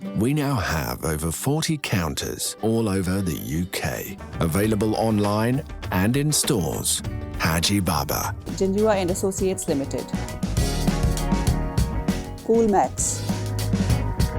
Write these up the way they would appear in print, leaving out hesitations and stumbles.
We now have over 40 counters all over the UK, available online and in stores. Haji Baba. Janjua and Associates Limited. Cool Max.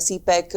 CPEC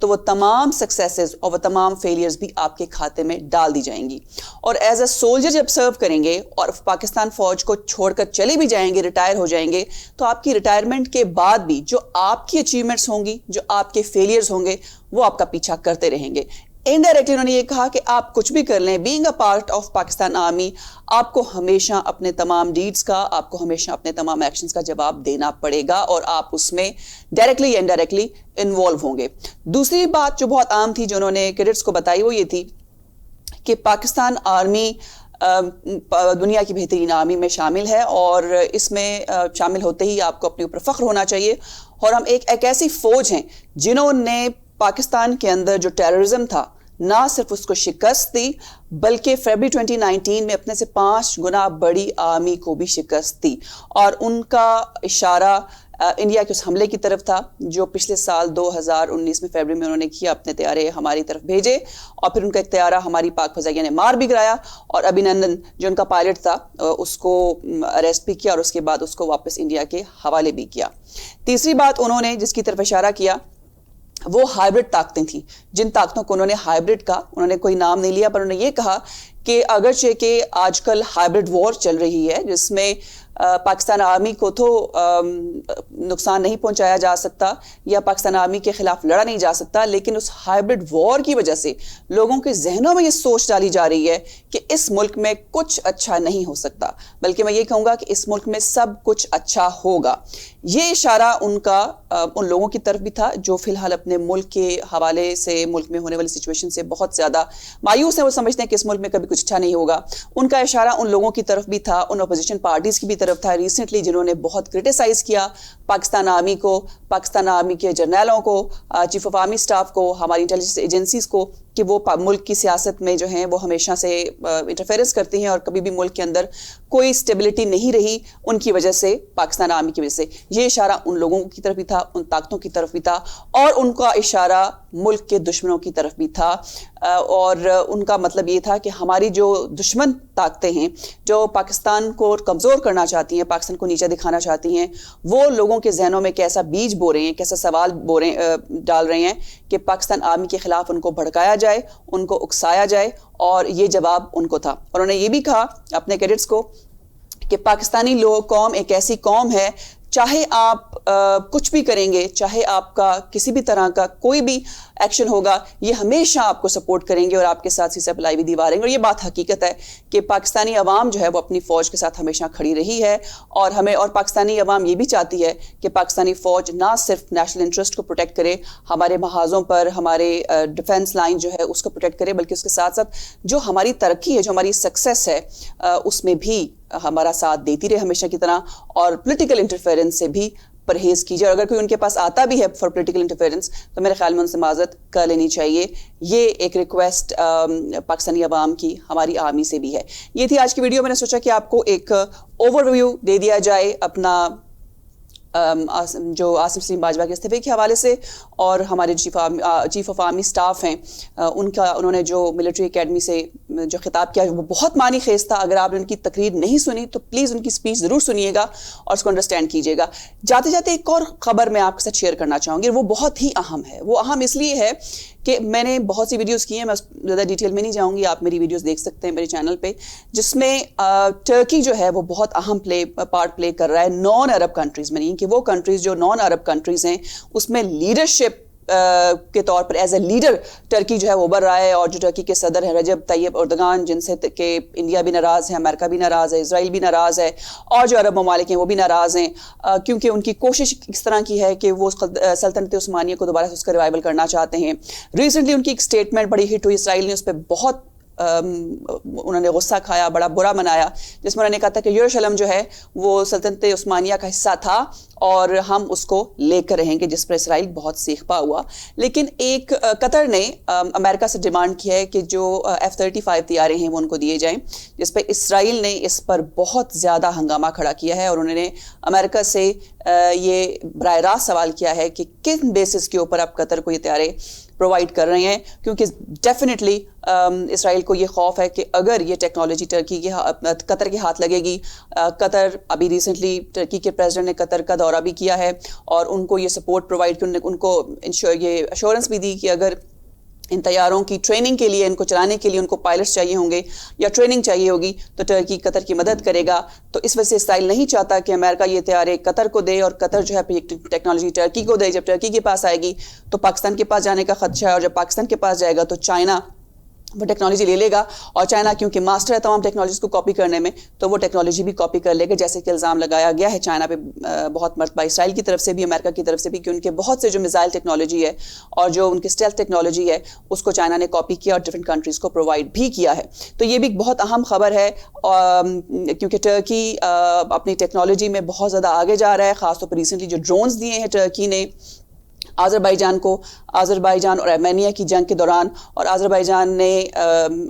تو وہ تمام successes اور وہ تمام failures بھی آپ کے کھاتے میں ڈال دی جائیں گی. اور ایز اے سولجر جب سرو کریں گے اور پاکستان فوج کو چھوڑ کر چلے بھی جائیں گے, ریٹائر ہو جائیں گے, تو آپ کی ریٹائرمنٹ کے بعد بھی جو آپ کی اچیومنٹس ہوں گی, جو آپ کے فیلیئرز ہوں گے, وہ آپ کا پیچھا کرتے رہیں گے. انڈائریکٹلی انہوں نے یہ کہا کہ آپ کچھ بھی کر لیں, being a part of Pakistan army, آپ کو ہمیشہ اپنے تمام ڈیڈز کا, آپ کو ہمیشہ اپنے تمام ایکشنز کا جواب دینا پڑے گا اور آپ اس میں ڈائریکٹلی یا انڈائریکٹلی انوالو ہوں گے. دوسری بات جو بہت عام تھی جو انہوں نے کیڈٹس کو بتائی وہ یہ تھی کہ پاکستان آرمی دنیا کی بہترین آرمی میں شامل ہے اور اس میں شامل ہوتے ہی آپ کو اپنے اوپر فخر ہونا چاہیے. اور ہم ایک ایسی فوج ہیں جنہوں نے پاکستان کے اندر جو ٹیررزم تھا نہ صرف اس کو شکست دی بلکہ فیبری 2019 میں اپنے سے 5 گنا بڑی آرمی کو بھی شکست دی. اور ان کا اشارہ انڈیا کے اس حملے کی طرف تھا جو پچھلے سال 2019 میں فیبری میں انہوں نے کیا, اپنے طیارے ہماری طرف بھیجے اور پھر ان کا ایک طیارہ ہماری پاک فضائیہ نے مار بھی گرایا اور ابھینندن جو ان کا پائلٹ تھا اس کو اریسٹ بھی کیا اور اس کے بعد اس کو واپس انڈیا کے حوالے بھی کیا. تیسری بات انہوں نے جس کی طرف اشارہ کیا وہ ہائبرڈ طاقتیں تھیں, جن طاقتوں کو انہوں نے ہائبرڈ کہا. انہوں نے کوئی نام نہیں لیا پر انہوں نے یہ کہا کہ اگرچہ کہ آج کل ہائبرڈ وار چل رہی ہے جس میں پاکستان آرمی کو تو نقصان نہیں پہنچایا جا سکتا یا پاکستان آرمی کے خلاف لڑا نہیں جا سکتا, لیکن اس ہائبرڈ وار کی وجہ سے لوگوں کے ذہنوں میں یہ سوچ ڈالی جا رہی ہے کہ اس ملک میں کچھ اچھا نہیں ہو سکتا, بلکہ میں یہ کہوں گا کہ اس ملک میں سب کچھ اچھا ہوگا. یہ اشارہ ان کا ان لوگوں کی طرف بھی تھا جو فی الحال اپنے ملک کے حوالے سے, ملک میں ہونے والی سچویشن سے بہت زیادہ مایوس ہیں, وہ سمجھتے ہیں کہ اس ملک میں کبھی کچھ اچھا نہیں ہوگا. ان کا اشارہ ان لوگوں کی طرف بھی تھا, ان اپوزیشن پارٹیز کی بھی طرف تھا ریسنٹلی جنہوں نے بہت کرٹیسائز کیا پاکستان آرمی کو, پاکستان آرمی کے جرنیلوں کو, چیف آف آرمی سٹاف کو, ہماری انٹیلیجنس ایجنسیز کو کہ وہ ملک کی سیاست میں جو ہیں وہ ہمیشہ سے انٹرفیئرنس کرتی ہیں اور کبھی بھی ملک کے اندر کوئی اسٹیبلٹی نہیں رہی ان کی وجہ سے, پاکستان آرمی کی وجہ سے. یہ اشارہ ان لوگوں کی طرف بھی تھا, ان طاقتوں کی طرف بھی تھا اور ان کا اشارہ ملک کے دشمنوں کی طرف بھی تھا. اور ان کا مطلب یہ تھا کہ ہماری جو دشمن طاقتیں ہیں جو پاکستان کو کمزور کرنا چاہتی ہیں, پاکستان کو نیچا دکھانا چاہتی ہیں, وہ لوگوں کے ذہنوں میں کیسا بیج بو رہے ہیں, کیسا سوال ڈال رہے ہیں کہ پاکستان آرمی کے خلاف ان کو بھڑکایا جائے, ان کو اکسایا جائے, اور یہ جواب ان کو تھا. اور انہوں نے یہ بھی کہا اپنے کیڈٹس کو کہ پاکستانی قوم ایک ایسی قوم ہے, چاہے آپ کچھ بھی کریں گے, چاہے آپ کا کسی بھی طرح کا کوئی بھی ایکشن ہوگا, یہ ہمیشہ آپ کو سپورٹ کریں گے اور آپ کے ساتھ سیسا پلائی بھی دیواریں گے. اور یہ بات حقیقت ہے کہ پاکستانی عوام جو ہے وہ اپنی فوج کے ساتھ ہمیشہ کھڑی رہی ہے اور پاکستانی عوام یہ بھی چاہتی ہے کہ پاکستانی فوج نہ صرف نیشنل انٹرسٹ کو پروٹیکٹ کرے, ہمارے محاذوں پر ہمارے ڈیفنس لائن جو ہے اس کو پروٹیکٹ کرے, بلکہ اس کے ساتھ ساتھ جو ہماری ترقی ہے, جو ہماری سکسیس ہے, اس میں بھی ہمارا ساتھ دیتی رہے ہمیشہ کی طرح, اور پولیٹیکل انٹرفیئرنس سے بھی پرہیز کیجیے. اور اگر کوئی ان کے پاس آتا بھی ہے فار پولیٹیکل انٹرفیئرنس تو میرے خیال میں ان سے معذرت کر لینی چاہیے. یہ ایک ریکویسٹ پاکستانی عوام کی ہماری آرمی سے بھی ہے. یہ تھی آج کی ویڈیو. میں نے سوچا کہ آپ کو ایک اوور ویو دے دیا جائے اپنا جو آصم سلیم باجوہ کے استعفے کے حوالے سے, اور ہمارے چیف آف آرمی سٹاف ہیں انہوں نے جو ملٹری اکیڈمی سے جو خطاب کیا وہ بہت معنی خیز تھا. اگر آپ نے ان کی تقریر نہیں سنی تو پلیز ان کی اسپیچ ضرور سنیے گا اور اس کو انڈرسٹینڈ کیجیے گا. جاتے جاتے ایک اور خبر میں آپ کے ساتھ شیئر کرنا چاہوں گی, وہ بہت ہی اہم ہے. وہ اہم اس لیے ہے کہ میں نے بہت سی ویڈیوز کی ہیں, میں زیادہ ڈیٹیل میں نہیں جاؤں گی, آپ میری ویڈیوز دیکھ سکتے ہیں میرے چینل پہ, جس میں ٹرکی جو ہے وہ بہت اہم پارٹ پلے کر رہا ہے نان عرب کنٹریز میں. نہیں کہ وہ کنٹریز جو نان عرب کنٹریز ہیں اس میں لیڈرشپ کے طور پر ایز اے لیڈر ٹرکی جو ہے وہ ابھر رہا ہے. اور جو ٹرکی کے صدر ہیں رجب طیب اردگان, جن سے کہ انڈیا بھی ناراض ہے, امریکہ بھی ناراض ہے, اسرائیل بھی ناراض ہے, اور جو عرب ممالک ہیں وہ بھی ناراض ہیں, کیونکہ ان کی کوشش اس طرح کی ہے کہ وہ سلطنت عثمانیہ کو دوبارہ سے اس کا ریوائول کرنا چاہتے ہیں. ریسنٹلی ان کی ایک اسٹیٹمنٹ بڑی ہٹ ہوئی, اسرائیل نے اس پہ بہت انہوں نے غصہ کھایا, بڑا برا منایا, جس میں انہوں نے کہا تھا کہ یروشلم جو ہے وہ سلطنت عثمانیہ کا حصہ تھا اور ہم اس کو لے کر رہیں گے, جس پر اسرائیل بہت سیخپا ہوا. لیکن ایک قطر نے امریکہ سے ڈیمانڈ کیا ہے کہ جو F-35 طیارے ہیں وہ ان کو دیے جائیں, جس پہ اسرائیل نے اس پر بہت زیادہ ہنگامہ کھڑا کیا ہے. اور انہوں نے امریکہ سے یہ براہ راست سوال کیا ہے کہ کن بیسس کے اوپر آپ قطر کو یہ طیارے پرووائڈ کر رہے ہیں, کیونکہ ڈیفینیٹلی اسرائیل کو یہ خوف ہے کہ اگر یہ ٹیکنالوجی قطر کے ہاتھ لگے گی. قطر ابھی ریسنٹلی ٹرکی کے پریزیڈنٹ نے قطر کا دورہ دورہ بھی کیا ہے اور ان کو یہ سپورٹ پرووائڈ کی, ان کو یہ ایشورنس بھی دی کہ اگر ان طیاروں کی ٹریننگ کے لیے, ان کو چلانے کے لیے ان کو پائلٹس چاہیے ہوں گے یا ٹریننگ چاہیے ہوگی تو ٹرکی قطر کی مدد کرے گا. تو اس وجہ سے اسرائیل نہیں چاہتا کہ امریکہ یہ طیارے قطر کو دے اور قطر جو ہے ٹیکنالوجی ٹرکی کو دے. جب ٹرکی کے پاس آئے گی تو پاکستان کے پاس جانے کا خدشہ ہے, اور جب پاکستان کے پاس جائے گا تو چائنا وہ ٹیکنالوجی لے لے گا, اور چائنا کیونکہ ماسٹر ہے تمام ٹیکنالوجیز کو کاپی کرنے میں, تو وہ ٹیکنالوجی بھی کاپی کر لے گا, جیسے کہ الزام لگایا گیا ہے چائنا پہ بہت مرتبہ اسرائیل کی طرف سے بھی, امریکہ کی طرف سے بھی, کہ ان کے بہت سے جو میزائل ٹیکنالوجی ہے اور جو ان کی اسٹیلتھ ٹیکنالوجی ہے اس کو چائنا نے کاپی کیا اور ڈفرینٹ کنٹریز کو پرووائڈ بھی کیا ہے. تو یہ بھی ایک بہت اہم خبر ہے کیونکہ ٹرکی اپنی ٹیکنالوجی میں بہت زیادہ آگے جا رہا ہے. خاص طور پر ریسنٹلی جو ڈرونز دیے ہیں ٹرکی نے آذربائیجان کو, آذربائیجان اور آرمینیا کی جنگ کے دوران, اور آذربائیجان نے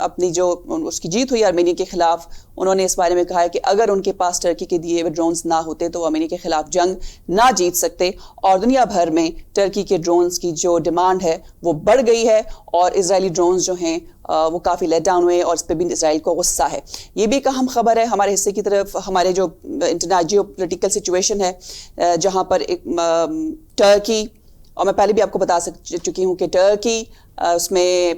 اپنی جو اس کی جیت ہوئی آرمینیا کے خلاف, انہوں نے اس بارے میں کہا ہے کہ اگر ان کے پاس ٹرکی کے دیے ہوئے ڈرونز نہ ہوتے تو وہ آرمینیا کے خلاف جنگ نہ جیت سکتے. اور دنیا بھر میں ٹرکی کے ڈرونز کی جو ڈیمانڈ ہے وہ بڑھ گئی ہے, اور اسرائیلی ڈرونز جو ہیں وہ کافی لیٹ ڈاؤن ہوئے, اور اس پہ بھی اسرائیل کو غصہ ہے. یہ بھی ایک اہم خبر ہے ہمارے حصے کی طرف. ہمارے جو جیو پولیٹیکل سچویشن ہے جہاں پر ٹرکی, اور میں پہلے بھی آپ کو بتا چکی ہوں کہ ٹرکی, اس میں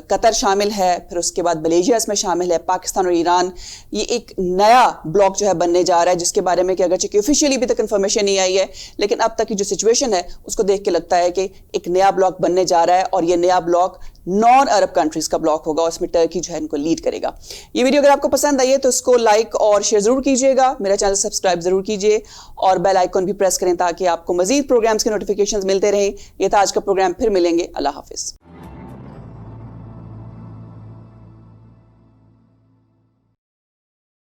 قطر شامل ہے, پھر اس کے بعد ملیشیا اس میں شامل ہے, پاکستان اور ایران, یہ ایک نیا بلاک جو ہے بننے جا رہا ہے, جس کے بارے میں کہ اگرچہ کہ آفیشیلی ابھی تک انفارمیشن نہیں آئی ہے, لیکن اب تک کی جو سچویشن ہے اس کو دیکھ کے لگتا ہے کہ ایک نیا بلاک بننے جا رہا ہے, اور یہ نیا بلاک نان عرب کنٹریز کا بلاک ہوگا, اور اس میں ٹرکی جو ہے ان کو لیڈ کرے گا. یہ ویڈیو اگر آپ کو پسند آئی ہے تو اس کو لائک اور شیئر ضرور کیجیے گا, میرا چینل سبسکرائب ضرور کیجیے, اور بیل آئیکن بھی پریس کریں تاکہ آپ کو مزید پروگرامز کے نوٹیفیکیشنز ملتے رہیں. یہ تھا آج کا پروگرام, پھر ملیں گے. اللہ حافظ.